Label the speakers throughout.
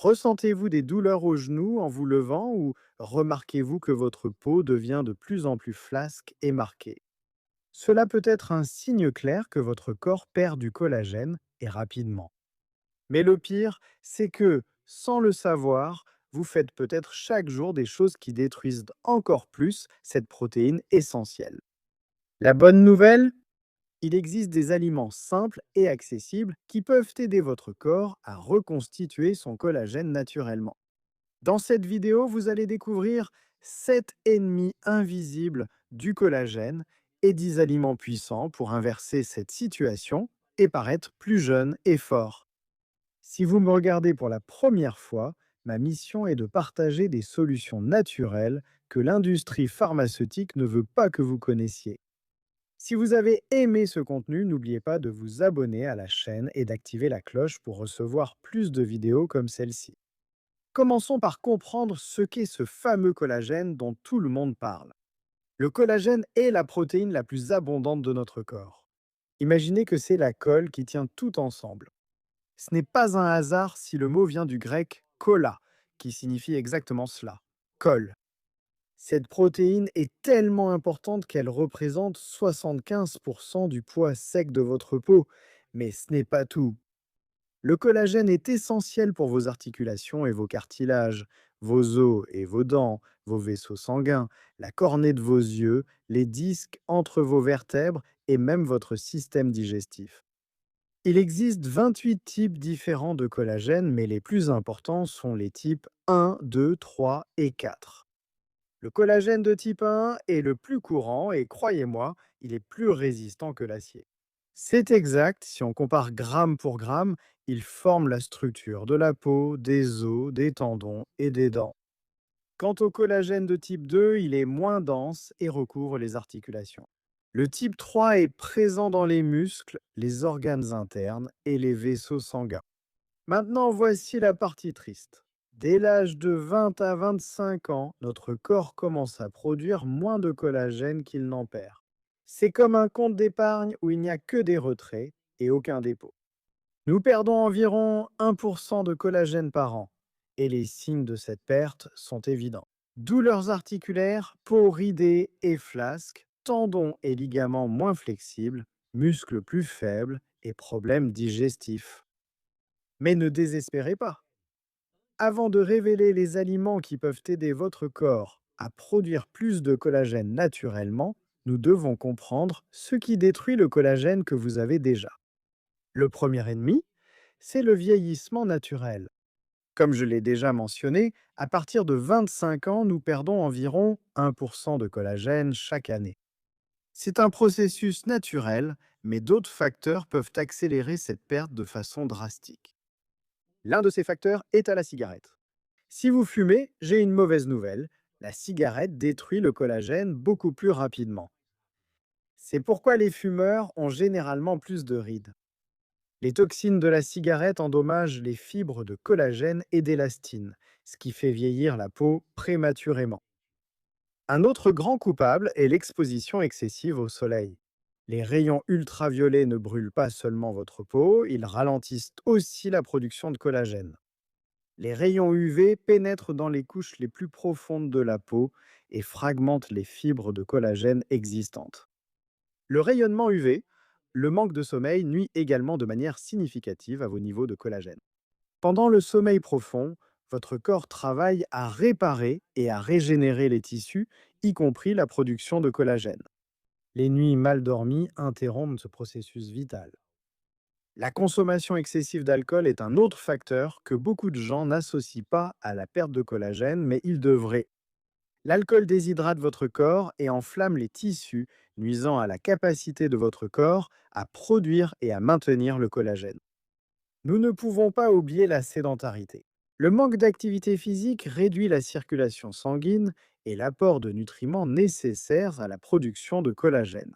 Speaker 1: Ressentez-vous des douleurs aux genoux en vous levant ou remarquez-vous que votre peau devient de plus en plus flasque et marquée? Cela peut être un signe clair que votre corps perd du collagène et rapidement. Mais le pire, c'est que, sans le savoir, vous faites peut-être chaque jour des choses qui détruisent encore plus cette protéine essentielle. La bonne nouvelle, il existe des aliments simples et accessibles qui peuvent aider votre corps à reconstituer son collagène naturellement. Dans cette vidéo, vous allez découvrir 7 ennemis invisibles du collagène et 10 aliments puissants pour inverser cette situation et paraître plus jeune et fort. Si vous me regardez pour la première fois, ma mission est de partager des solutions naturelles que l'industrie pharmaceutique ne veut pas que vous connaissiez. Si vous avez aimé ce contenu, n'oubliez pas de vous abonner à la chaîne et d'activer la cloche pour recevoir plus de vidéos comme celle-ci. Commençons par comprendre ce qu'est ce fameux collagène dont tout le monde parle. Le collagène est la protéine la plus abondante de notre corps. Imaginez que c'est la colle qui tient tout ensemble. Ce n'est pas un hasard si le mot vient du grec kolla, qui signifie exactement cela, colle. Cette protéine est tellement importante qu'elle représente 75% du poids sec de votre peau. Mais ce n'est pas tout. Le collagène est essentiel pour vos articulations et vos cartilages, vos os et vos dents, vos vaisseaux sanguins, la cornée de vos yeux, les disques entre vos vertèbres et même votre système digestif. Il existe 28 types différents de collagène, mais les plus importants sont les types 1, 2, 3 et 4. Le collagène de type 1 est le plus courant et croyez-moi, il est plus résistant que l'acier. C'est exact, si on compare gramme pour gramme, il forme la structure de la peau, des os, des tendons et des dents. Quant au collagène de type 2, il est moins dense et recouvre les articulations. Le type 3 est présent dans les muscles, les organes internes et les vaisseaux sanguins. Maintenant, voici la partie triste. Dès l'âge de 20 à 25 ans, notre corps commence à produire moins de collagène qu'il n'en perd. C'est comme un compte d'épargne où il n'y a que des retraits et aucun dépôt. Nous perdons environ 1% de collagène par an, et les signes de cette perte sont évidents. Douleurs articulaires, peau ridée et flasque, tendons et ligaments moins flexibles, muscles plus faibles et problèmes digestifs. Mais ne désespérez pas. Avant de révéler les aliments qui peuvent aider votre corps à produire plus de collagène naturellement, nous devons comprendre ce qui détruit le collagène que vous avez déjà. Le premier ennemi, c'est le vieillissement naturel. Comme je l'ai déjà mentionné, à partir de 25 ans, nous perdons environ 1% de collagène chaque année. C'est un processus naturel, mais d'autres facteurs peuvent accélérer cette perte de façon drastique. L'un de ces facteurs est à la cigarette. Si vous fumez, j'ai une mauvaise nouvelle. La cigarette détruit le collagène beaucoup plus rapidement. C'est pourquoi les fumeurs ont généralement plus de rides. Les toxines de la cigarette endommagent les fibres de collagène et d'élastine, ce qui fait vieillir la peau prématurément. Un autre grand coupable est l'exposition excessive au soleil. Les rayons ultraviolets ne brûlent pas seulement votre peau, ils ralentissent aussi la production de collagène. Les rayons UV pénètrent dans les couches les plus profondes de la peau et fragmentent les fibres de collagène existantes. Le rayonnement UV, le manque de sommeil nuit également de manière significative à vos niveaux de collagène. Pendant le sommeil profond, votre corps travaille à réparer et à régénérer les tissus, y compris la production de collagène. Les nuits mal dormies interrompent ce processus vital. La consommation excessive d'alcool est un autre facteur que beaucoup de gens n'associent pas à la perte de collagène, mais ils devraient. L'alcool déshydrate votre corps et enflamme les tissus, nuisant à la capacité de votre corps à produire et à maintenir le collagène. Nous ne pouvons pas oublier la sédentarité. Le manque d'activité physique réduit la circulation sanguine et l'apport de nutriments nécessaires à la production de collagène.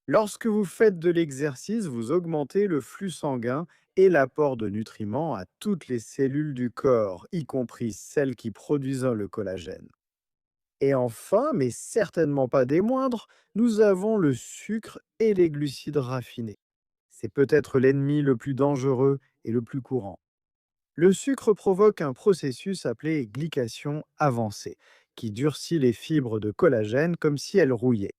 Speaker 1: Lorsque vous faites de l'exercice, vous augmentez le flux sanguin et l'apport de nutriments à toutes les cellules du corps, y compris celles qui produisent le collagène. Et enfin, mais certainement pas des moindres, nous avons le sucre et les glucides raffinés. C'est peut-être l'ennemi le plus dangereux et le plus courant. Le sucre provoque un processus appelé glycation avancée, qui durcit les fibres de collagène comme si elles rouillaient.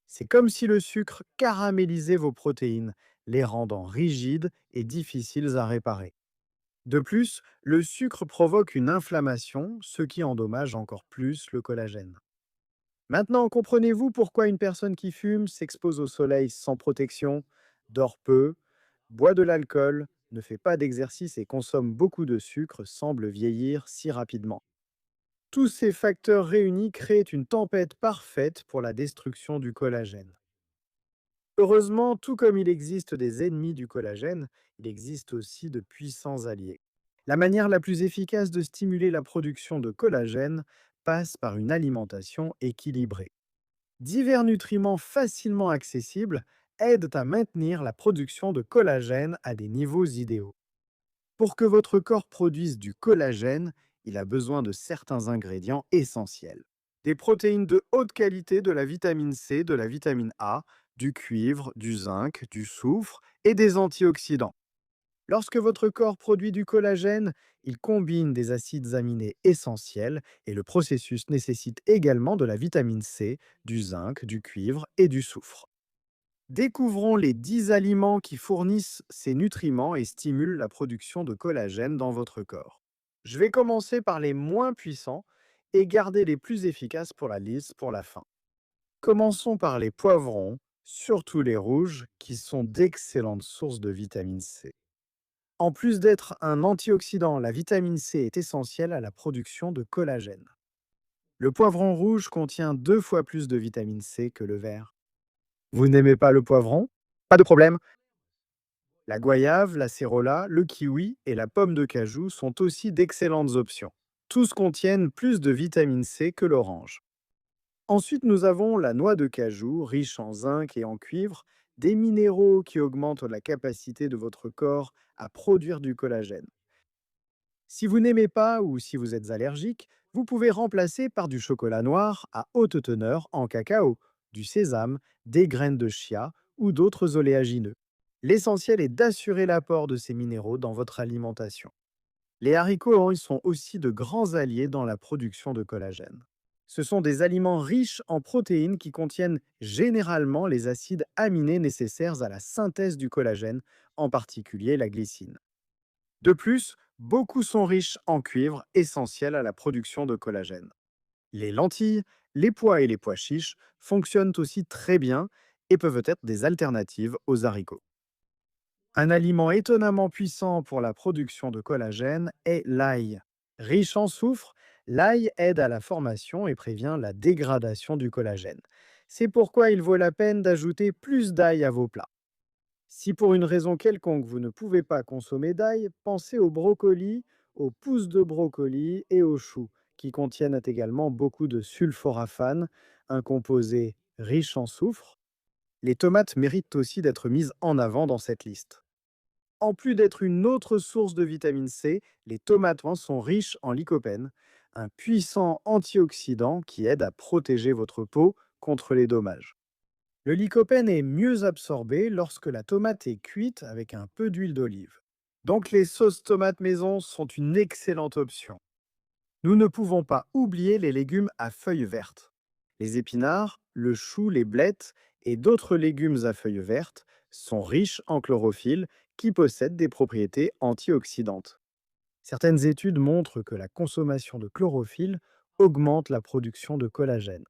Speaker 1: C'est comme si le sucre caramélisait vos protéines, les rendant rigides et difficiles à réparer. De plus, le sucre provoque une inflammation, ce qui endommage encore plus le collagène. Maintenant, comprenez-vous pourquoi une personne qui fume s'expose au soleil sans protection, dort peu, boit de l'alcool, ne fait pas d'exercice et consomme beaucoup de sucre semble vieillir si rapidement? Tous ces facteurs réunis créent une tempête parfaite pour la destruction du collagène. Heureusement, tout comme il existe des ennemis du collagène, il existe aussi de puissants alliés. La manière la plus efficace de stimuler la production de collagène passe par une alimentation équilibrée. Divers nutriments facilement accessibles aident à maintenir la production de collagène à des niveaux idéaux. Pour que votre corps produise du collagène, il a besoin de certains ingrédients essentiels. Des protéines de haute qualité, de la vitamine C, de la vitamine A, du cuivre, du zinc, du soufre et des antioxydants. Lorsque votre corps produit du collagène, il combine des acides aminés essentiels et le processus nécessite également de la vitamine C, du zinc, du cuivre et du soufre. Découvrons les 10 aliments qui fournissent ces nutriments et stimulent la production de collagène dans votre corps. Je vais commencer par les moins puissants et garder les plus efficaces pour la liste pour la fin. Commençons par les poivrons, surtout les rouges, qui sont d'excellentes sources de vitamine C. En plus d'être un antioxydant, la vitamine C est essentielle à la production de collagène. Le poivron rouge contient 2 fois plus de vitamine C que le vert. Vous n'aimez pas le poivron? Pas de problème. La goyave, la cérola, le kiwi et la pomme de cajou sont aussi d'excellentes options. Tous contiennent plus de vitamine C que l'orange. Ensuite, nous avons la noix de cajou, riche en zinc et en cuivre, des minéraux qui augmentent la capacité de votre corps à produire du collagène. Si vous n'aimez pas ou si vous êtes allergique, vous pouvez remplacer par du chocolat noir à haute teneur en cacao, du sésame, des graines de chia ou d'autres oléagineux. L'essentiel est d'assurer l'apport de ces minéraux dans votre alimentation. Les haricots ils sont aussi de grands alliés dans la production de collagène. Ce sont des aliments riches en protéines qui contiennent généralement les acides aminés nécessaires à la synthèse du collagène, en particulier la glycine. De plus, beaucoup sont riches en cuivre, essentiel à la production de collagène. Les lentilles, les pois et les pois chiches fonctionnent aussi très bien et peuvent être des alternatives aux haricots. Un aliment étonnamment puissant pour la production de collagène est l'ail. Riche en soufre, l'ail aide à la formation et prévient la dégradation du collagène. C'est pourquoi il vaut la peine d'ajouter plus d'ail à vos plats. Si pour une raison quelconque vous ne pouvez pas consommer d'ail, pensez aux brocolis, aux pousses de brocoli et aux choux, qui contiennent également beaucoup de sulforaphane, un composé riche en soufre. Les tomates méritent aussi d'être mises en avant dans cette liste. En plus d'être une autre source de vitamine C, les tomates sont riches en lycopène, un puissant antioxydant qui aide à protéger votre peau contre les dommages. Le lycopène est mieux absorbé lorsque la tomate est cuite avec un peu d'huile d'olive. Donc les sauces tomates maison sont une excellente option. Nous ne pouvons pas oublier les légumes à feuilles vertes. Les épinards, le chou, les blettes et d'autres légumes à feuilles vertes sont riches en chlorophylle qui possède des propriétés antioxydantes. Certaines études montrent que la consommation de chlorophylle augmente la production de collagène.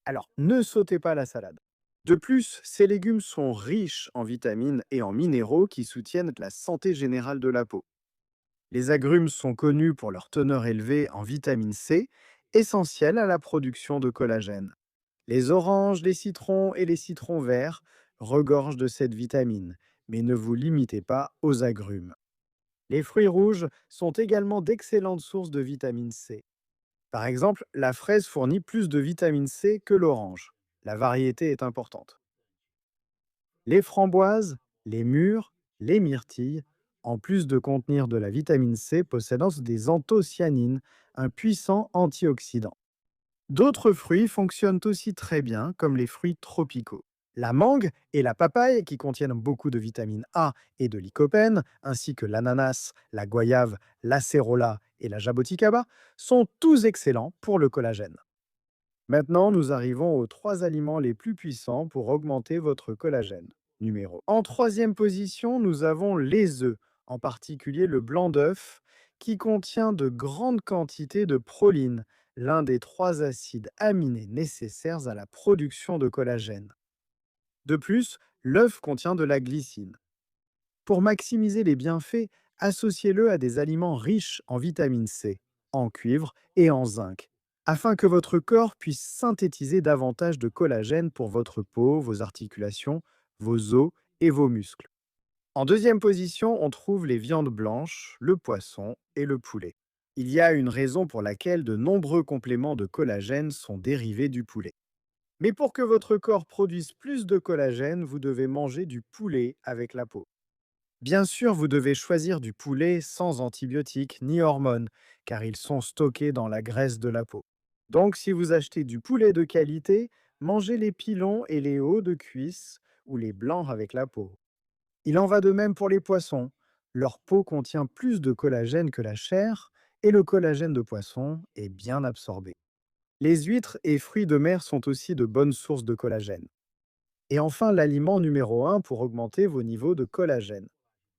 Speaker 1: Alors, ne sautez pas la salade. De plus, ces légumes sont riches en vitamines et en minéraux qui soutiennent la santé générale de la peau. Les agrumes sont connus pour leur teneur élevée en vitamine C, essentielle à la production de collagène. Les oranges, les citrons et les citrons verts regorgent de cette vitamine, mais ne vous limitez pas aux agrumes. Les fruits rouges sont également d'excellentes sources de vitamine C. Par exemple, la fraise fournit plus de vitamine C que l'orange. La variété est importante. Les framboises, les mûres, les myrtilles, en plus de contenir de la vitamine C, possèdent des anthocyanines, un puissant antioxydant. D'autres fruits fonctionnent aussi très bien, comme les fruits tropicaux. La mangue et la papaye, qui contiennent beaucoup de vitamine A et de lycopène, ainsi que l'ananas, la goyave, l'acérola et la jaboticaba, sont tous excellents pour le collagène. Maintenant, nous arrivons aux trois aliments les plus puissants pour augmenter votre collagène. En troisième position, nous avons les œufs, en particulier le blanc d'œuf, qui contient de grandes quantités de proline, l'un des trois acides aminés nécessaires à la production de collagène. De plus, l'œuf contient de la glycine. Pour maximiser les bienfaits, associez-le à des aliments riches en vitamine C, en cuivre et en zinc, afin que votre corps puisse synthétiser davantage de collagène pour votre peau, vos articulations, vos os et vos muscles. En deuxième position, on trouve les viandes blanches, le poisson et le poulet. Il y a une raison pour laquelle de nombreux compléments de collagène sont dérivés du poulet. Mais pour que votre corps produise plus de collagène, vous devez manger du poulet avec la peau. Bien sûr, vous devez choisir du poulet sans antibiotiques ni hormones, car ils sont stockés dans la graisse de la peau. Donc, si vous achetez du poulet de qualité, mangez les pilons et les hauts de cuisse ou les blancs avec la peau. Il en va de même pour les poissons. Leur peau contient plus de collagène que la chair, et le collagène de poisson est bien absorbé. Les huîtres et fruits de mer sont aussi de bonnes sources de collagène. Et enfin, l'aliment numéro un pour augmenter vos niveaux de collagène,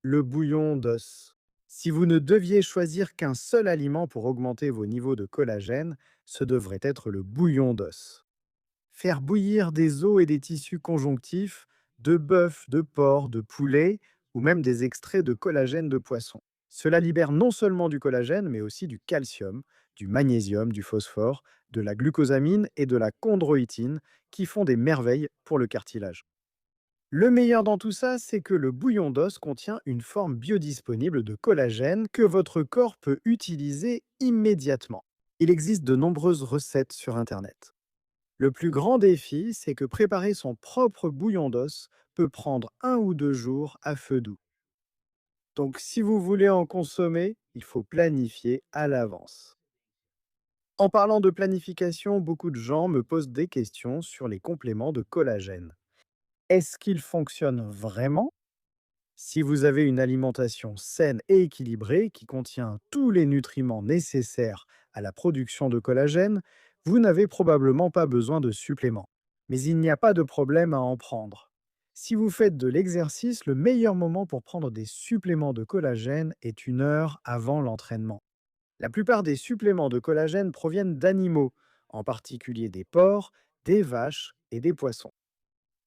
Speaker 1: le bouillon d'os. Si vous ne deviez choisir qu'un seul aliment pour augmenter vos niveaux de collagène, ce devrait être le bouillon d'os. Faire bouillir des os et des tissus conjonctifs, de bœuf, de porc, de poulet, ou même des extraits de collagène de poisson. Cela libère non seulement du collagène, mais aussi du calcium, du magnésium, du phosphore, de la glucosamine et de la chondroïtine, qui font des merveilles pour le cartilage. Le meilleur dans tout ça, c'est que le bouillon d'os contient une forme biodisponible de collagène que votre corps peut utiliser immédiatement. Il existe de nombreuses recettes sur Internet. Le plus grand défi, c'est que préparer son propre bouillon d'os peut prendre 1 ou 2 jours à feu doux. Donc si vous voulez en consommer, il faut planifier à l'avance. En parlant de planification, beaucoup de gens me posent des questions sur les compléments de collagène. Est-ce qu'ils fonctionnent vraiment? Si vous avez une alimentation saine et équilibrée qui contient tous les nutriments nécessaires à la production de collagène, vous n'avez probablement pas besoin de suppléments. Mais il n'y a pas de problème à en prendre. Si vous faites de l'exercice, le meilleur moment pour prendre des suppléments de collagène est 1 heure avant l'entraînement. La plupart des suppléments de collagène proviennent d'animaux, en particulier des porcs, des vaches et des poissons.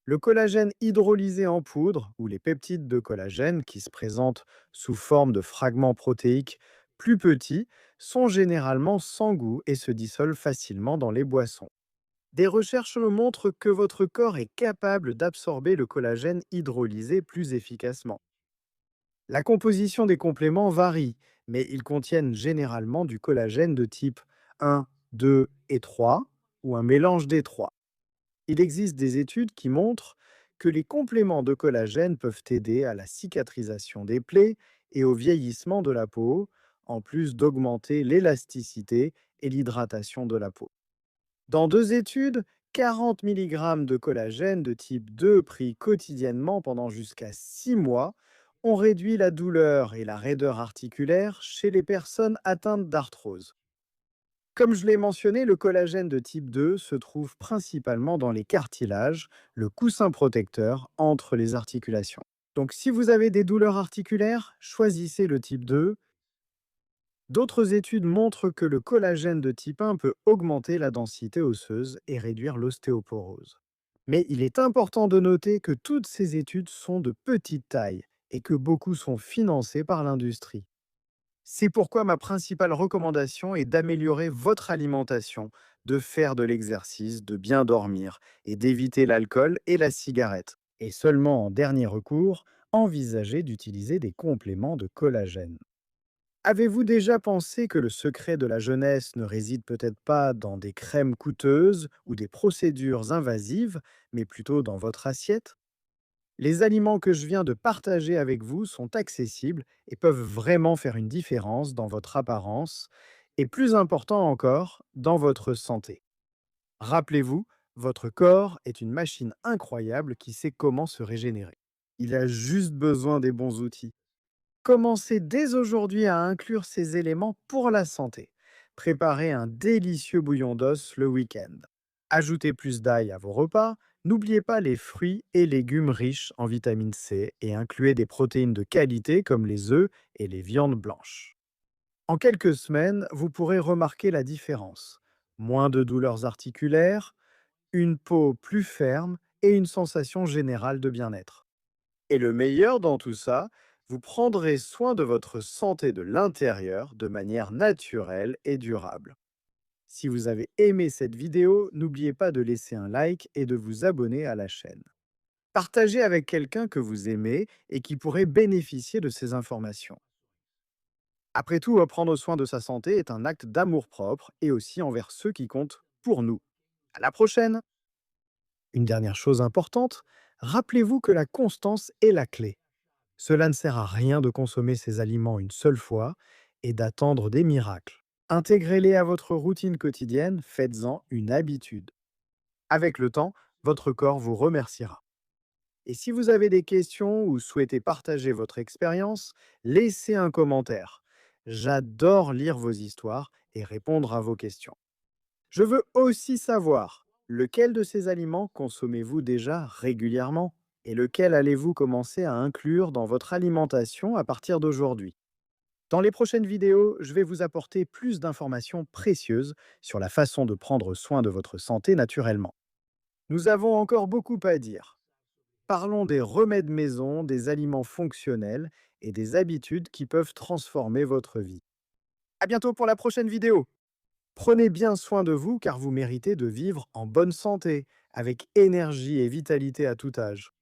Speaker 1: Le collagène hydrolysé en poudre, ou les peptides de collagène qui se présentent sous forme de fragments protéiques plus petits, sont généralement sans goût et se dissolvent facilement dans les boissons. Des recherches montrent que votre corps est capable d'absorber le collagène hydrolysé plus efficacement. La composition des compléments varie, mais ils contiennent généralement du collagène de type 1, 2 et 3, ou un mélange des trois. Il existe des études qui montrent que les compléments de collagène peuvent aider à la cicatrisation des plaies et au vieillissement de la peau, en plus d'augmenter l'élasticité et l'hydratation de la peau. Dans 2 études, 40 mg de collagène de type 2 pris quotidiennement pendant jusqu'à 6 mois ont réduit la douleur et la raideur articulaire chez les personnes atteintes d'arthrose. Comme je l'ai mentionné, le collagène de type 2 se trouve principalement dans les cartilages, le coussin protecteur entre les articulations. Donc si vous avez des douleurs articulaires, choisissez le type 2. D'autres études montrent que le collagène de type 1 peut augmenter la densité osseuse et réduire l'ostéoporose. Mais il est important de noter que toutes ces études sont de petite taille et que beaucoup sont financées par l'industrie. C'est pourquoi ma principale recommandation est d'améliorer votre alimentation, de faire de l'exercice, de bien dormir et d'éviter l'alcool et la cigarette. Et seulement en dernier recours, envisagez d'utiliser des compléments de collagène. Avez-vous déjà pensé que le secret de la jeunesse ne réside peut-être pas dans des crèmes coûteuses ou des procédures invasives, mais plutôt dans votre assiette? Les aliments que je viens de partager avec vous sont accessibles et peuvent vraiment faire une différence dans votre apparence et, plus important encore, dans votre santé. Rappelez-vous, Votre corps est une machine incroyable qui sait comment se régénérer. Il a juste besoin des bons outils. Commencez dès aujourd'hui à inclure ces éléments pour la santé. Préparez un délicieux bouillon d'os le week-end. Ajoutez plus d'ail à vos repas. N'oubliez pas les fruits et légumes riches en vitamine C et incluez des protéines de qualité comme les œufs et les viandes blanches. En quelques semaines, vous pourrez remarquer la différence. Moins de douleurs articulaires, une peau plus ferme et une sensation générale de bien-être. Et le meilleur dans tout ça, vous prendrez soin de votre santé de l'intérieur de manière naturelle et durable. Si vous avez aimé cette vidéo, n'oubliez pas de laisser un like et de vous abonner à la chaîne. Partagez avec quelqu'un que vous aimez et qui pourrait bénéficier de ces informations. Après tout, prendre soin de sa santé est un acte d'amour-propre et aussi envers ceux qui comptent pour nous. À la prochaine! Une dernière chose importante, rappelez-vous que la constance est la clé. Cela ne sert à rien de consommer ces aliments une seule fois et d'attendre des miracles. Intégrez-les à votre routine quotidienne, faites-en une habitude. Avec le temps, votre corps vous remerciera. Et si vous avez des questions ou souhaitez partager votre expérience, laissez un commentaire. J'adore lire vos histoires et répondre à vos questions. Je veux aussi savoir lequel de ces aliments consommez-vous déjà régulièrement et lequel allez-vous commencer à inclure dans votre alimentation à partir d'aujourd'hui. Dans les prochaines vidéos, je vais vous apporter plus d'informations précieuses sur la façon de prendre soin de votre santé naturellement. Nous avons encore beaucoup à dire. Parlons des remèdes maison, des aliments fonctionnels et des habitudes qui peuvent transformer votre vie. À bientôt pour la prochaine vidéo! Prenez bien soin de vous car vous méritez de vivre en bonne santé, avec énergie et vitalité à tout âge.